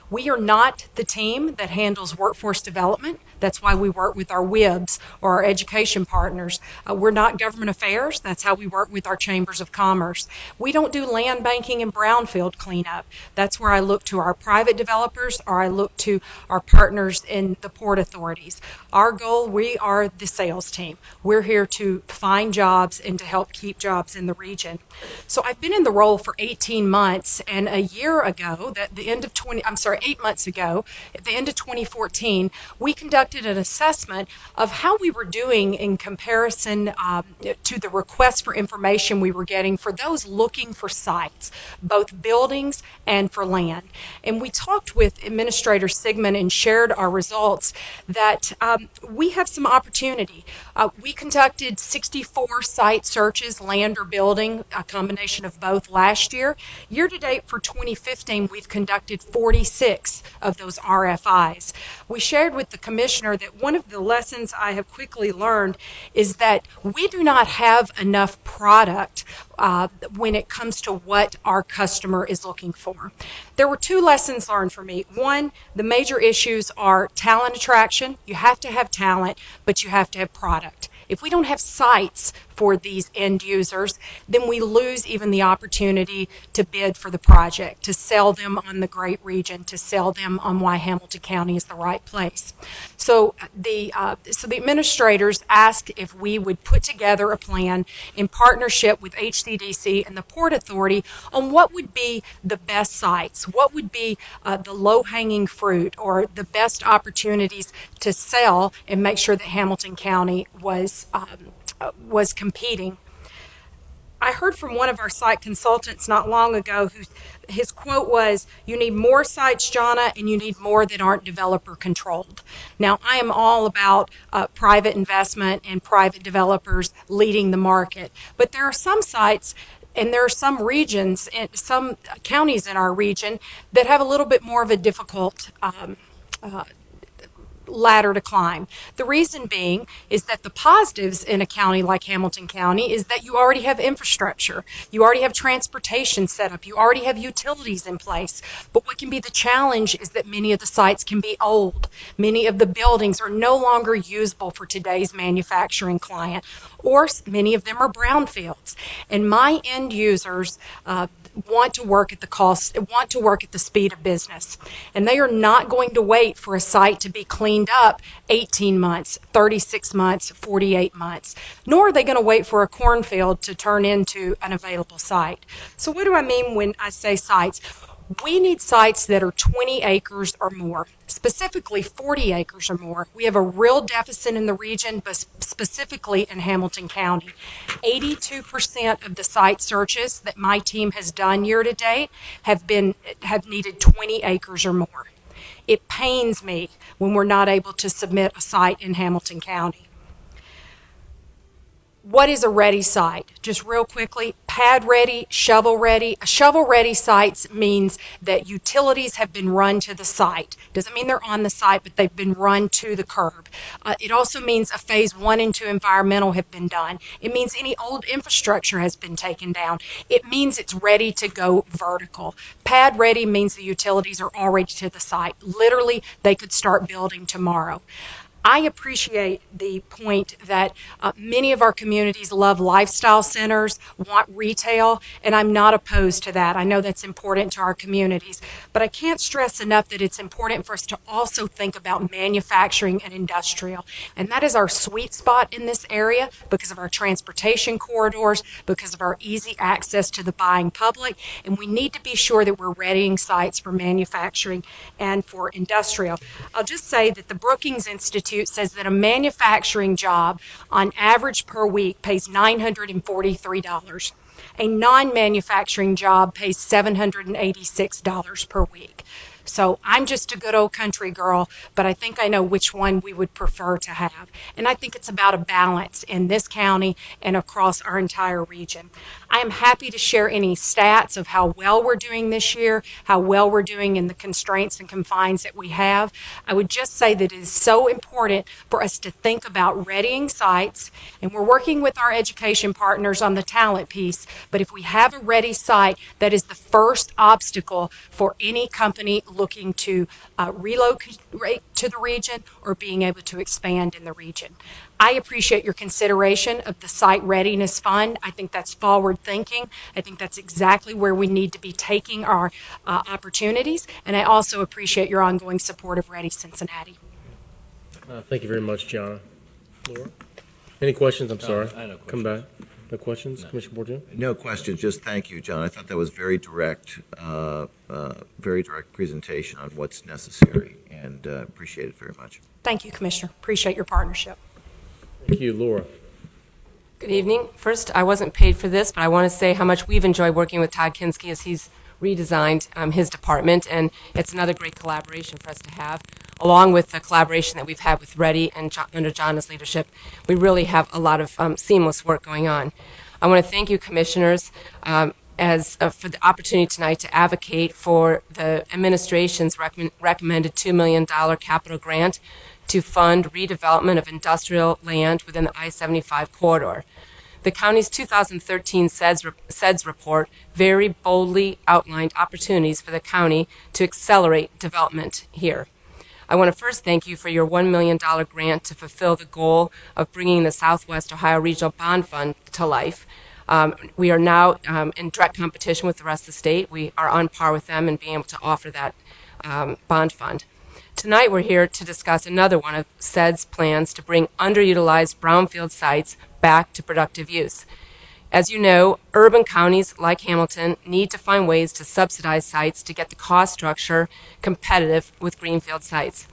S9: we are not the team that handles workforce development. That's why we work with our WIBs or our education partners. We're not government affairs. That's how we work with our chambers of commerce. We don't do land banking and brownfield cleanup. That's where I look to our private developers or I look to our partners in the port authorities. Our goal, we are the sales team. We're here to find jobs and to help keep jobs in the region. So I've been in the role for 18 months, and a year ago, 8 months ago, at the end of 2014, we conducted an assessment of how we were doing in comparison to the requests for information we were getting for those looking for sites, both buildings and for land. And we talked with Administrator Sigmund and shared our results that we have some opportunity. We conducted 64 site searches, land or building, a combination of both last year. Year to date for 2015, we've conducted 46 of those RFIs. We shared with the commissioner that one of the lessons I have quickly learned is that we do not have enough product when it comes to what our customer is looking for. There were 2 lessons learned for me. One, the major issues are talent attraction. You have to have talent, but you have to have product. If we don't have sites for these end users, then we lose even the opportunity to bid for the project, to sell them on the great region, to sell them on why Hamilton County is the right place. So the administrators asked if we would put together a plan in partnership with HCDC and the Port Authority on what would be the best sites, what would be the low-hanging fruit or the best opportunities to sell and make sure that Hamilton County was competing. I heard from one of our site consultants not long ago his quote was, "You need more sites, Jonna, and you need more that aren't developer controlled." Now, I am all about private investment and private developers leading the market, but there are some sites and there are some regions and some counties in our region that have a little bit more of a difficult ladder to climb. The reason being is that the positives in a county like Hamilton County is that you already have infrastructure, you already have transportation set up, you already have utilities in place. But what can be the challenge is that many of the sites can be old. Many of the buildings are no longer usable for today's manufacturing client, or many of them are brownfields. And my end users want to work at the speed of business. And they are not going to wait for a site to be cleaned up 18 months, 36 months, 48 months, nor are they going to wait for a cornfield to turn into an available site. So what do I mean when I say sites? We need sites that are 20 acres or more, specifically 40 acres or more. We have a real deficit in the region, but specifically in Hamilton County. 82% of the site searches that my team has done year to date have needed 20 acres or more. It pains me when we're not able to submit a site in Hamilton County. What is a ready site? Just real quickly, pad ready, shovel ready. A shovel ready site means that utilities have been run to the site. Doesn't mean they're on the site, but they've been run to the curb. It also means a phase 1 and 2 environmental have been done. It means any old infrastructure has been taken down. It means it's ready to go vertical. Pad ready means the utilities are already to the site. Literally, they could start building tomorrow. I appreciate the point that many of our communities love lifestyle centers, want retail, and I'm not opposed to that. I know that's important to our communities, but I can't stress enough that it's important for us to also think about manufacturing and industrial. And that is our sweet spot in this area because of our transportation corridors, because of our easy access to the buying public, and we need to be sure that we're readying sites for manufacturing and for industrial. I'll just say that the Brookings Institute says that a manufacturing job on average per week pays $943. A non-manufacturing job pays $786 per week. So I'm just a good old country girl, but I think I know which one we would prefer to have. And I think it's about a balance in this county and across our entire region. I am happy to share any stats of how well we're doing this year, how well we're doing in the constraints and confines that we have. I would just say that it is so important for us to think about readying sites, and we're working with our education partners on the talent piece, but if we have a ready site, that is the first obstacle for any company looking to relocate to the region or being able to expand in the region. I appreciate your consideration of the Site Readiness Fund. I think that's forward thinking. I think that's exactly where we need to be taking our opportunities. And I also appreciate your ongoing support of Ready Cincinnati.
S1: Thank you very much, Gianna. Laura? Any questions? I'm sorry.
S2: I have no questions.
S1: Come back. No questions, Commissioner Bordeaux?
S4: No questions, just thank you, John. I thought that was very direct presentation on what's necessary, and appreciate it very much.
S9: Thank you, Commissioner. Appreciate your partnership.
S1: Thank you, Laura.
S10: Good evening. First, I wasn't paid for this, but I want to say how much we've enjoyed working with Todd Kinski as he's redesigned his department, and it's another great collaboration for us to have, along with the collaboration that we've had with Reddy and under John's leadership. We really have a lot of seamless work going on. I want to thank you, commissioners, for the opportunity tonight to advocate for the administration's recommended $2 million capital grant to fund redevelopment of industrial land within the I-75 corridor. The county's 2013 SEDS report very boldly outlined opportunities for the county to accelerate development here. I want to first thank you for your $1 million grant to fulfill the goal of bringing the Southwest Ohio Regional Bond Fund to life. We are now in direct competition with the rest of the state. We are on par with them in being able to offer that bond fund. Tonight we're here to discuss another one of SED's plans to bring underutilized brownfield sites back to productive use. As you know, urban counties like Hamilton need to find ways to subsidize sites to get the cost structure competitive with greenfield sites.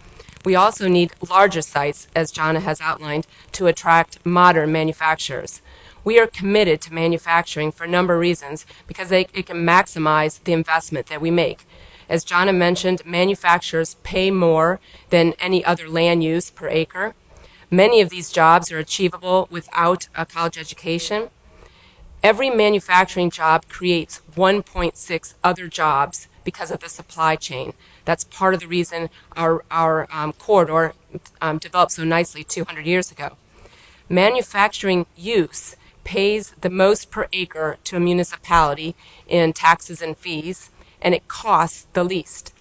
S10: We also need larger sites, as Jonna has outlined, to attract modern manufacturers. We are committed to manufacturing for a number of reasons because it can maximize the investment that we make. As Jonna mentioned, manufacturers pay more than any other land use per acre. Many of these jobs are achievable without a college education. Every manufacturing job creates 1.6 other jobs because of the supply chain. That's part of the reason our corridor developed so nicely 200 years ago. Manufacturing use pays the most per acre to a municipality in taxes and fees, and it costs the least.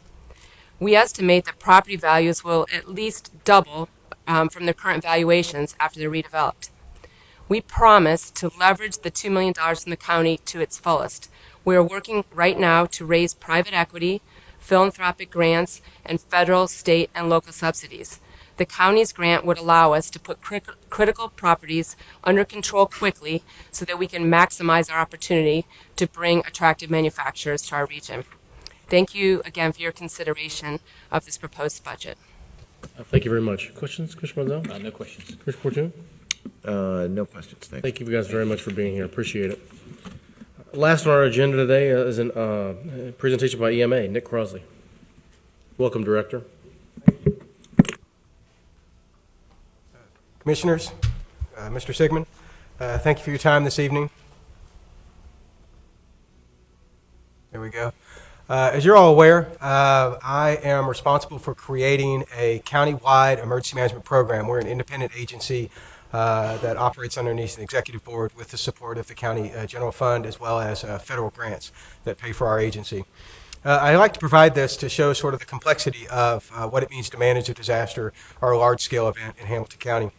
S10: We estimate that property values will at least double from their current valuations after they're redeveloped. We promise to leverage the $2 million from the county to its fullest. We are working right now to raise private equity, philanthropic grants, and federal, state, and local subsidies. The county's grant would allow us to put critical properties under control quickly so that we can maximize our opportunity to bring attractive manufacturers to our region. Thank you again for your consideration of this proposed budget.
S1: Thank you very much. Questions, Commissioner Monzel?
S2: No questions.
S1: Commissioner Fortune?
S4: No questions, thanks.
S1: Thank you guys very much for being here. Appreciate it. Last on our agenda today is a presentation by EMA, Nick Crosley. Welcome, Director.
S11: Commissioners, Mr. Sigmund, thank you for your time this evening. There we go. As you're all aware, I am responsible for creating a county-wide emergency management program. We're an independent agency that operates underneath an executive board with the support of the county general fund as well as federal grants that pay for our agency. I like to provide this to show sort of the complexity of what it means to manage a disaster or a large-scale event in Hamilton County.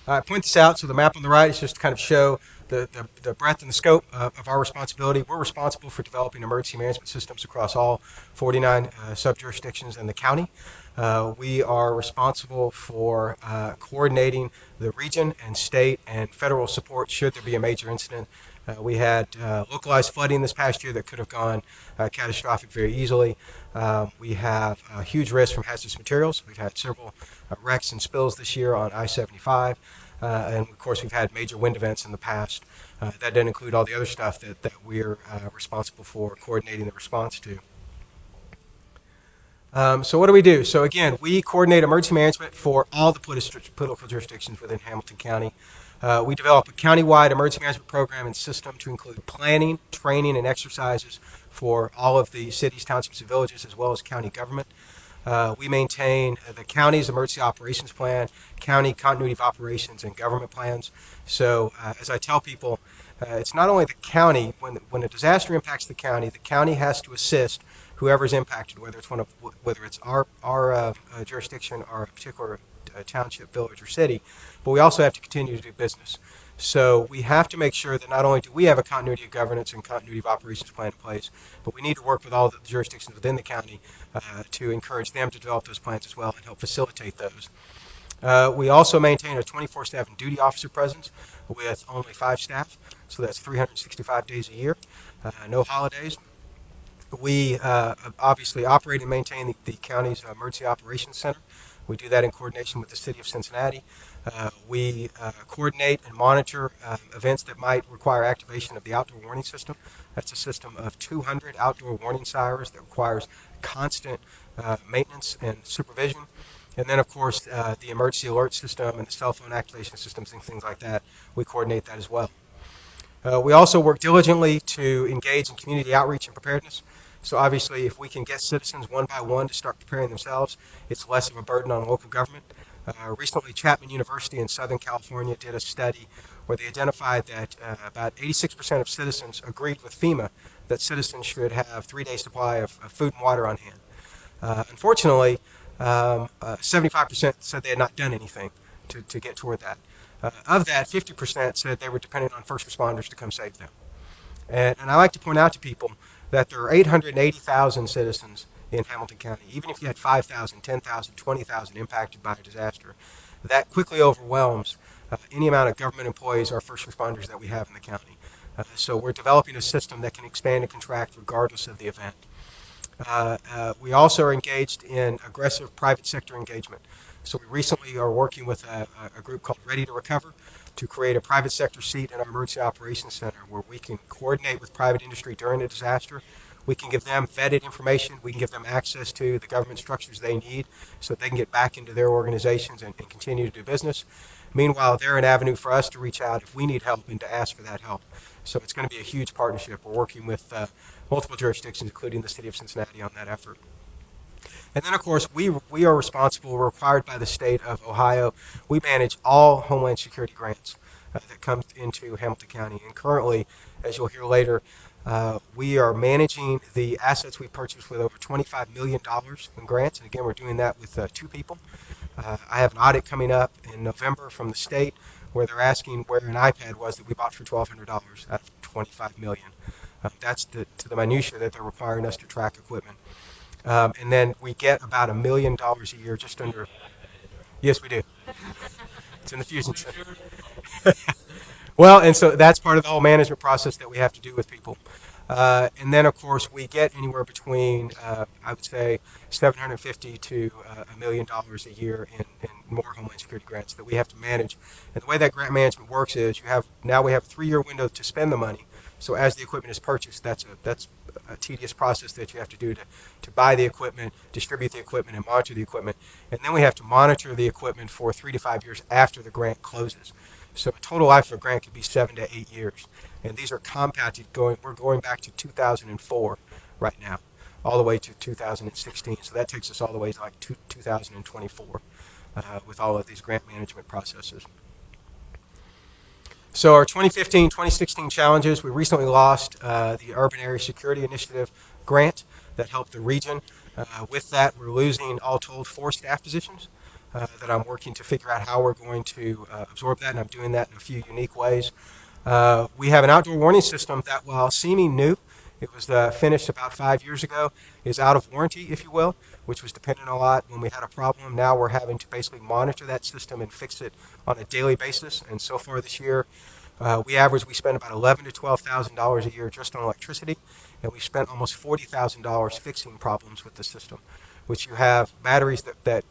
S11: I point this out, so the map on the right is just to kind of show the breadth and the scope of our responsibility. We're responsible for developing emergency management systems across all 49 sub-jurisdictions in the county. We are responsible for coordinating the region and state and federal support should there be a major incident. We had localized flooding this past year that could have gone catastrophic very easily. We have a huge risk from hazardous materials. We've had several wrecks and spills this year on I-75. And of course, we've had major wind events in the past. That didn't include all the other stuff that we're responsible for coordinating the response to. So what do we do? So again, we coordinate emergency management for all the political jurisdictions within Hamilton County. We develop a county-wide emergency management program and system to include planning, training, and exercises for all of the cities, townships, and villages, as well as county government. We maintain the county's emergency operations plan, county continuity of operations, and government plans. So as I tell people, it's not only the county, when a disaster impacts the county has to assist whoever's impacted, whether it's our jurisdiction or a particular township, village, or city, but we also have to continue to do business. So we have to make sure that not only do we have a continuity of governance and continuity of operations plan in place, but we need to work with all the jurisdictions within the county to encourage them to develop those plans as well and help facilitate those. We also maintain a 24/7 duty officer presence with only 5 staff, so that's 365 days a year, no holidays. We obviously operate and maintain the county's emergency operations center. We do that in coordination with the city of Cincinnati. We coordinate and monitor events that might require activation of the outdoor warning system. That's a system of 200 outdoor warning sirens that requires constant maintenance and supervision. And then, of course, the emergency alert system and the cell phone activation systems and things like that, we coordinate that as well. We also work diligently to engage in community outreach and preparedness. So obviously, if we can get citizens one by one to start preparing themselves, it's less of a burden on local government. Recently, Chapman University in Southern California did a study where they identified that about 86% of citizens agreed with FEMA that citizens should have 3 days supply of food and water on hand. Unfortunately, 75% said they had not done anything to get toward that. Of that, 50% said they were dependent on first responders to come save them. And I like to point out to people that there are 880,000 citizens in Hamilton County. Even if you had 5,000, 10,000, 20,000 impacted by a disaster, that quickly overwhelms any amount of government employees or first responders that we have in the county. So we're developing a system that can expand and contract regardless of the event. We also are engaged in aggressive private sector engagement. So we recently are working with a group called Ready to Recover to create a private sector seat in our emergency operations center where we can coordinate with private industry during a disaster. We can give them vetted information. We can give them access to the government structures they need so they can get back into their organizations and continue to do business. Meanwhile, they're an avenue for us to reach out if we need help and to ask for that help. So it's going to be a huge partnership. We're working with multiple jurisdictions, including the city of Cincinnati, on that effort. And then, of course, we are responsible, we're required by the state of Ohio. We manage all Homeland Security grants that come into Hamilton County. And currently, as you'll hear later, we are managing the assets we purchased with over $25 million in grants. And again, we're doing that with 2 people. I have an audit coming up in November from the state where they're asking where an iPad was that we bought for $1,200 out of $25 million. That's to the minutia that they're requiring us to track equipment. And then we get about $1 million a year, just under. Yes, we do. It's in the Fusion Center. Well, and so that's part of the whole management process that we have to do with people. And then, of course, we get anywhere between, I would say, $750 to $1 million a year in more Homeland Security grants that we have to manage. And the way that grant management works is now we have a 3-year window to spend the money. So as the equipment is purchased, that's a tedious process that you have to do to buy the equipment, distribute the equipment, and monitor the equipment. And then we have to monitor the equipment for 3 to 5 years after the grant closes. So a total life of a grant could be 7 to 8 years. And these are compounded we're going back to 2004 right now, all the way to 2016. So that takes us all the way to like 2024 with all of these grant management processes. So our 2015-2016 challenges, we recently lost the Urban Area Security Initiative grant that helped the region. With that, we're losing, all told, 4 staff positions that I'm working to figure out how we're going to absorb that, and I'm doing that in a few unique ways. We have an outdoor warning system that, while seeming new, it was finished about 5 years ago, is out of warranty, if you will, which was dependent a lot when we had a problem. Now we're having to basically monitor that system and fix it on a daily basis. And so far this year, we spend about $11,000 to $12,000 a year just on electricity, and we've spent almost $40,000 fixing problems with the system, which you have batteries that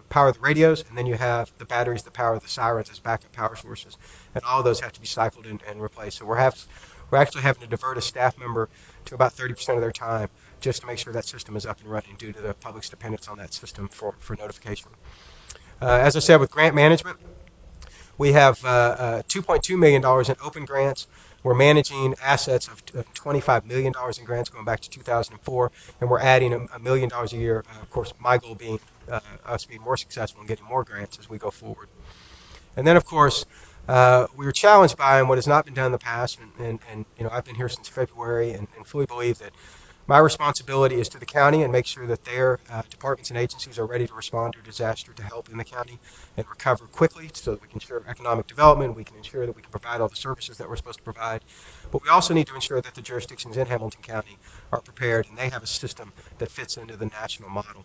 S11: power the radios, and then you have the batteries that power the sirens as backup power sources, and all of those have to be cycled and replaced. So we're actually having to divert a staff member to about 30% of their time just to make sure that system is up and running due to the public's dependence on that system for notification. As I said, with grant management, we have $2.2 million in open grants. We're managing assets of $25 million in grants going back to 2004, and we're adding $1 million a year. Of course, my goal being us being more successful in getting more grants as we go forward. And then, of course, we were challenged by what has not been done in the past, and I've been here since February and fully believe that my responsibility is to the county and make sure that their departments and agencies are ready to respond to disaster to help in the county and recover quickly so that we can ensure economic development, we can ensure that we can provide all the services that we're supposed to provide. But we also need to ensure that the jurisdictions in Hamilton County are prepared and they have a system that fits into the national model.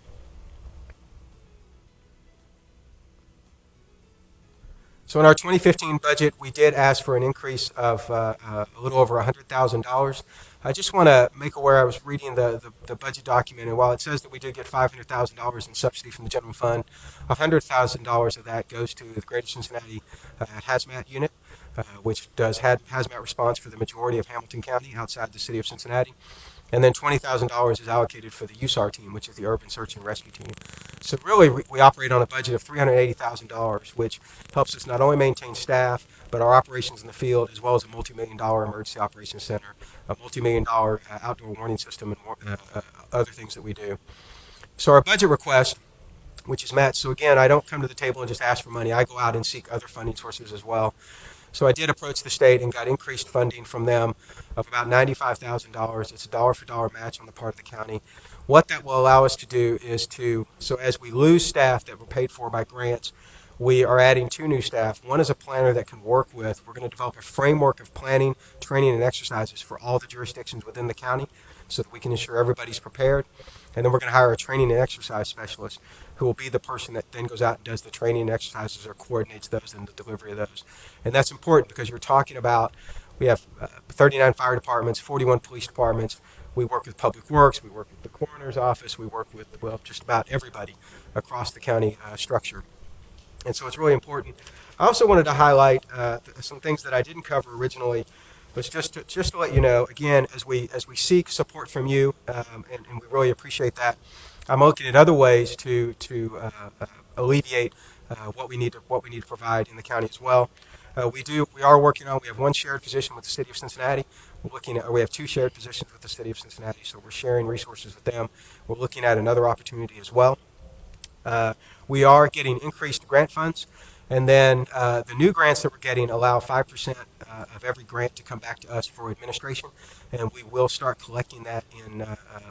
S11: So in our 2015 budget, we did ask for an increase of a little over $100,000. I just want to make aware, I was reading the budget document, and while it says that we did get $500,000 in subsidy from the general fund, $100,000 of that goes to the Greater Cincinnati Hazmat Unit, which does hazmat response for the majority of Hamilton County outside the city of Cincinnati. And then $20,000 is allocated for the USAR team, which is the Urban Search and Rescue Team. So really, we operate on a budget of $380,000, which helps us not only maintain staff, but our operations in the field, as well as a multi-million-dollar emergency operations center, a multi-million-dollar outdoor warning system, and other things that we do. So our budget request, which is met. So again, I don't come to the table and just ask for money. I go out and seek other funding sources as well. So I did approach the state and got increased funding from them of about $95,000. It's a dollar-for-dollar match on the part of the county. What that will allow us to do is so as we lose staff that were paid for by grants, we are adding 2 new staff. One is a planner that can work with. We're going to develop a framework of planning, training, and exercises for all the jurisdictions within the county so that we can ensure everybody's prepared. And then we're going to hire a training and exercise specialist who will be the person that then goes out and does the training and exercises or coordinates those and the delivery of those. And that's important because you're talking about, we have 39 fire departments, 41 police departments. We work with Public Works, we work with the coroner's office, we work with, just about everybody across the county structure. And so it's really important. I also wanted to highlight some things that I didn't cover originally. was just to let you know, again, as we seek support from you, and we really appreciate that. I'm looking at other ways to alleviate what we need to provide in the county as well. We are working on. We have one shared position with the city of Cincinnati. We have two shared positions with the city of Cincinnati, so we're sharing resources with them. We're looking at another opportunity as well. We are getting increased grant funds, and then the new grants that we're getting allow 5% of every grant to come back to us for administration, and we will start collecting that in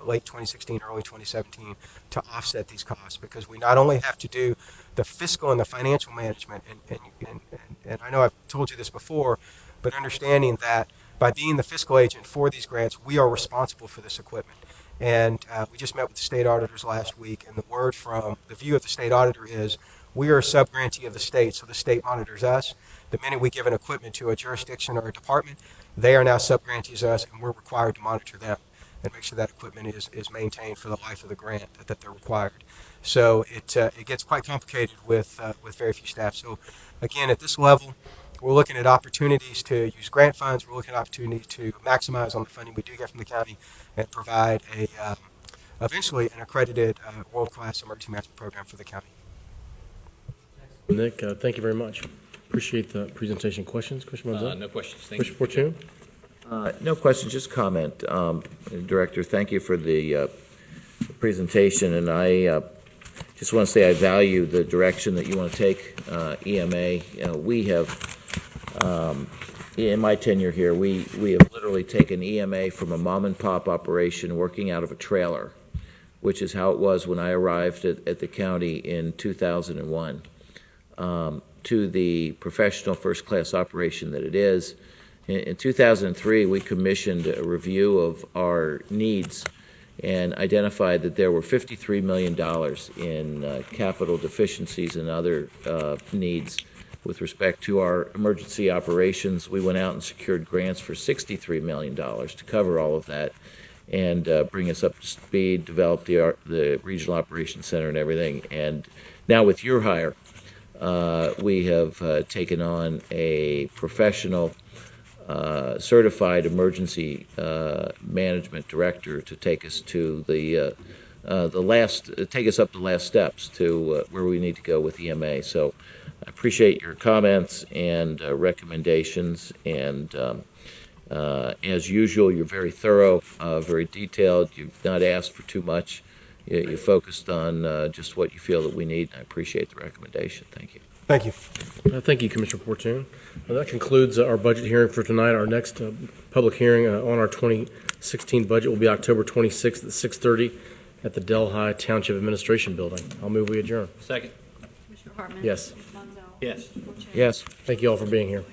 S11: late 2016, early 2017 to offset these costs, because we not only have to do the fiscal and the financial management, and I know I've told you this before, but understanding that by being the fiscal agent for these grants, we are responsible for this equipment. And we just met with the state auditors last week, and the view of the state auditor is we are a sub-grantee of the state, so the state monitors us. The minute we give an equipment to a jurisdiction or a department, they are now sub-grantees of us, and we're required to monitor them and make sure that equipment is maintained for the life of the grant that they're required. So it gets quite complicated with very few staff. So again, at this level, we're looking at opportunities to use grant funds. We're looking at opportunities to maximize on the funding we do get from the county and provide eventually an accredited world-class emergency management program for the county.
S1: Nick, thank you very much. Appreciate the presentation. Questions, Commissioner Monzel?
S2: No questions. Thank you.
S1: Commissioner Fortune?
S4: No question, just comment. Director, thank you for the presentation, and I just want to say I value the direction that you want to take EMA. We have, in my tenure here, we have literally taken EMA from a mom-and-pop operation working out of a trailer, which is how it was when I arrived at the county in 2001, to the professional first-class operation that it is. In 2003, we commissioned a review of our needs and identified that there were $53 million in capital deficiencies and other needs with respect to our emergency operations. We went out and secured grants for $63 million to cover all of that and bring us up to speed, develop the regional operations center and everything. And now with your hire, we have taken on a professional certified emergency management director to take us to take us up the last steps to where we need to go with EMA. So I appreciate your comments and recommendations, and as usual, you're very thorough, very detailed. You've not asked for too much. You focused on just what you feel that we need, and I appreciate the recommendation. Thank you.
S11: Thank you.
S1: Thank you, Commissioner Fortune. That concludes our budget hearing for tonight. Our next public hearing on our 2016 budget will be October 26th at 6:30 at the Delhi Township Administration Building. I'll move we adjourn.
S2: Second.
S12: Commissioner Hartman?
S1: Yes.
S12: Monzel?
S2: Yes.
S12: Fortune?
S4: Yes.
S1: Thank you all for being here.